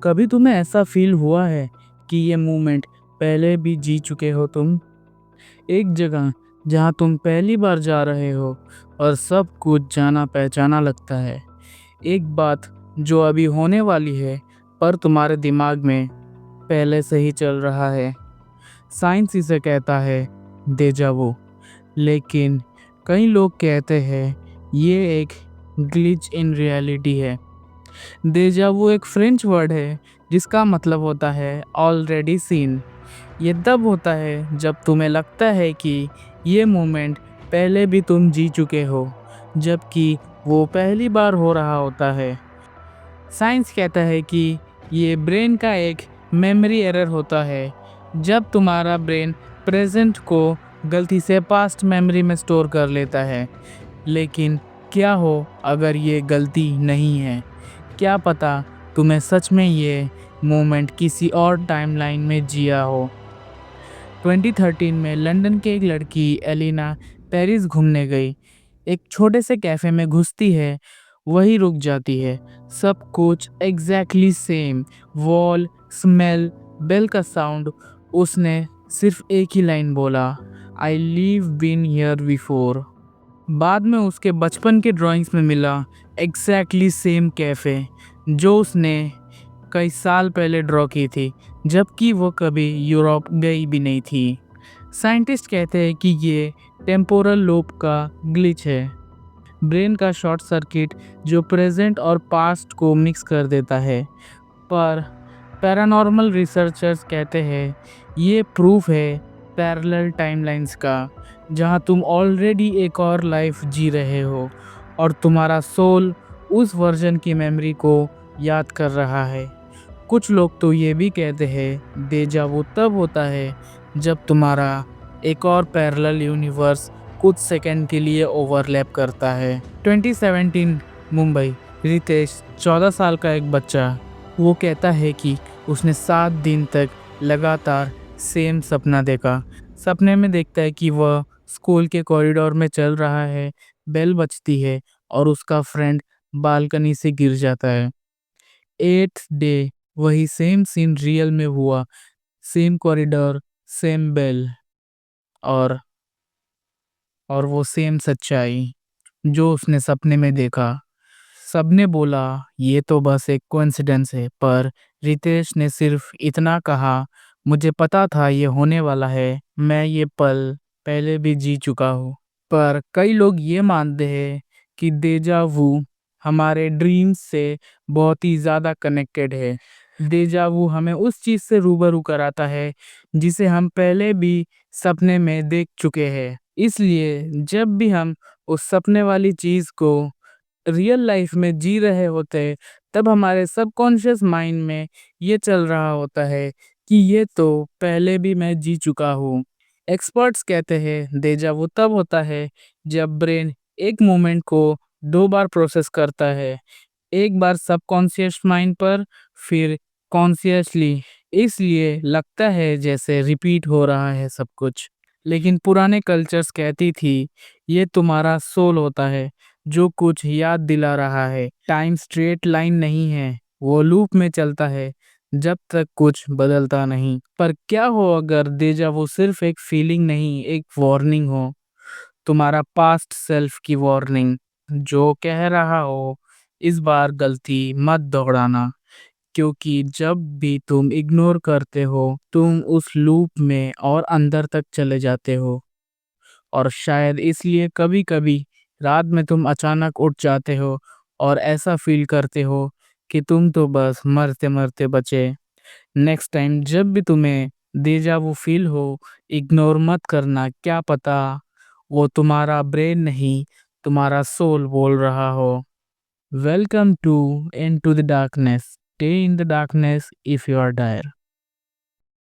कभी तुम्हें ऐसा फ़ील हुआ है कि ये मोमेंट पहले भी जी चुके हो तुम? एक जगह जहाँ तुम पहली बार जा रहे हो और सब कुछ जाना-पहचाना लगता है। एक बात जो अभी होने वाली है पर तुम्हारे दिमाग में पहले से ही चल रहा है। साइंस इसे कहता है डेजा वू, लेकिन कई लोग कहते हैं ये एक ग्लिच इन रियलिटी है। डेजा वू एक फ्रेंच वर्ड है जिसका मतलब होता है ऑलरेडी सीन। ये तब होता है जब तुम्हें लगता है कि ये मोमेंट पहले भी तुम जी चुके हो, जबकि वो पहली बार हो रहा होता है। साइंस कहता है कि ये ब्रेन का एक मेमोरी एरर होता है, जब तुम्हारा ब्रेन प्रेजेंट को गलती से पास्ट मेमोरी में स्टोर कर लेता है। लेकिन क्या हो अगर ये गलती नहीं है? क्या पता तुम्हें सच में ये मोमेंट किसी और टाइमलाइन में जिया हो। 2013 में लंदन की एक लड़की एलिना पेरिस घूमने गई। एक छोटे से कैफे में घुसती है, वही रुक जाती है। सब कुछ exactly same, wall, smell, bell का साउंड। उसने सिर्फ एक ही लाइन बोला, I live been here before. बाद में उसके बचपन के ड्राइंग्स में मिला एग्जैक्टली सेम कैफे जो उसने कई साल पहले ड्रॉ की थी, जबकि वो कभी यूरोप गई भी नहीं थी। साइंटिस्ट कहते हैं कि ये टेम्पोरल लोब का ग्लिच है, ब्रेन का शॉर्ट सर्किट जो प्रेजेंट और पास्ट को मिक्स कर देता है। पर पैरानॉर्मल रिसर्चर्स कहते हैं ये प्रूफ है पैरेलल टाइमलाइंस का, जहां तुम ऑलरेडी एक और लाइफ जी रहे हो और तुम्हारा सोल उस वर्जन की मेमोरी को याद कर रहा है। कुछ लोग तो ये भी कहते हैं डेजा वू तब होता है जब तुम्हारा एक और पैरेलल यूनिवर्स कुछ सेकंड के लिए ओवरलैप करता है। 2017 मुंबई, रितेश 14 साल का एक बच्चा, वो कहता है कि उसने 7 दिन तक लगातार सेम सपना देखा। सपने में देखता है कि वह स्कूल के कॉरिडोर में चल रहा है, बेल बजती है और उसका फ्रेंड बालकनी से गिर जाता है। 8th डे वही सेम सीन रियल में हुआ, सेम कॉरिडोर, सेम बेल और और वो सेम सच्चाई जो उसने सपने में देखा। सबने बोला ये तो बस एक कोइंसिडेंस है, पर रितेश ने सिर्फ इतना कहा, मुझे पता था ये होने वाला है, मैं ये पल पहले भी जी चुका हूँ। पर कई लोग ये मानते हैं कि डेजा वू हमारे ड्रीम्स से बहुत ही ज़्यादा कनेक्टेड है। डेजा वू हमें उस चीज़ से रूबरू कराता है जिसे हम पहले भी सपने में देख चुके हैं। इसलिए जब भी हम उस सपने वाली चीज़ को रियल लाइफ में जी रहे होते हैं, तब हमारे सबकॉन्शियस माइंड में ये चल रहा होता है कि ये तो पहले भी मैं जी चुका हूँ। एक्सपर्ट्स कहते हैं डेजा वू तब होता है जब ब्रेन एक मोमेंट को 2 बार प्रोसेस करता है, एक बार सबकॉन्शियस माइंड पर, फिर कॉन्शियसली। इसलिए लगता है जैसे रिपीट हो रहा है सब कुछ। लेकिन पुराने कल्चर्स कहती थी ये तुम्हारा सोल होता है जो कुछ याद दिला रहा है। टाइम स्ट्रेट लाइन नहीं है, वो लूप में चलता है जब तक कुछ बदलता नहीं। पर क्या हो अगर डेजा वो सिर्फ एक फीलिंग नहीं, एक वार्निंग हो, तुम्हारा पास्ट सेल्फ की वार्निंग, जो कह रहा हो इस बार गलती मत दोहराना। क्योंकि जब भी तुम इग्नोर करते हो, तुम उस लूप में और अंदर तक चले जाते हो। और शायद इसलिए कभी-कभी रात में तुम अचानक उठ जाते हो और ऐसा फील करते हो कि तुम तो बस मरते-मरते बचे। नेक्स्ट टाइम जब भी तुम्हें डेजा वू फील हो, इग्नोर मत करना, क्या पता वो तुम्हारा ब्रेन नहीं, तुम्हारा सोल बोल रहा हो। Welcome to into the darkness, stay in the darkness if you are Dyer.